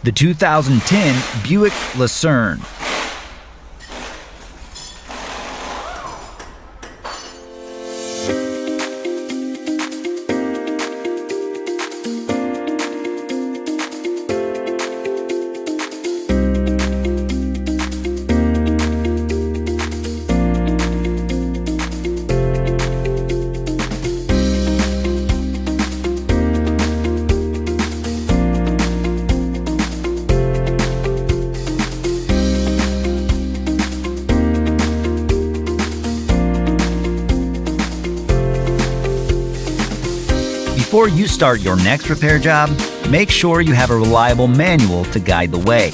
The 2010 Buick Lucerne. Before you start your next repair job, make sure you have a reliable manual to guide the way.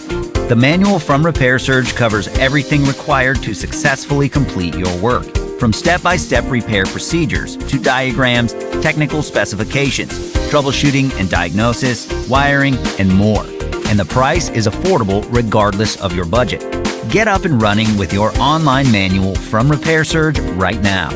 The manual from Repair Surge covers everything required to successfully complete your work, from step-by-step repair procedures to diagrams, technical specifications, troubleshooting and diagnosis, wiring, and more. And the price is affordable regardless of your budget. Get up and running with your online manual from Repair Surge right now.